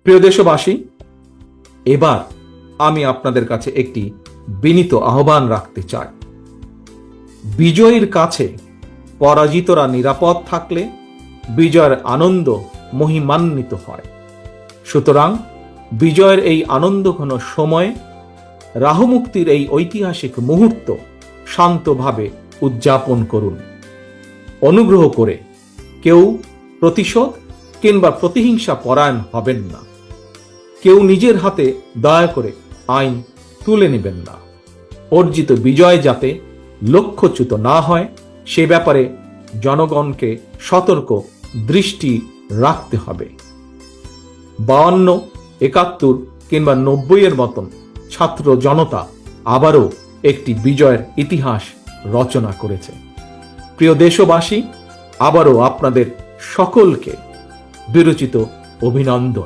প্রিয় দেশবাসী, এবার আমি আপনাদের কাছে একটি বিনীত আহ্বান রাখতে চাই। বিজয়ীর কাছে পরাজিতরা নিরাপদ থাকলে বিজয়ের আনন্দ মহিমান্বিত হয়। সুতরাং বিজয়ের এই আনন্দঘন সময়ে রাহুমুক্তির এই ঐতিহাসিক মুহূর্ত শান্তভাবে উদযাপন করুন। অনুগ্রহ করে কেউ প্রতিশোধ কিংবা প্রতিহিংসা পরায়ণ হবেন না। কেউ নিজের হাতে দয়া করে আইন তুলে নেবেন না। অর্জিত বিজয় যাতে লক্ষ্যচ্যুত না হয় সে ব্যাপারে জনগণকে সতর্ক দৃষ্টি রাখতে হবে। 52, 71 কিংবা 90 মতন ছাত্র জনতা আবারও একটি বিজয়ের ইতিহাস রচনা করেছে। প্রিয় দেশবাসী, আবারও আপনাদের সকলকে বিরচিত অভিনন্দন।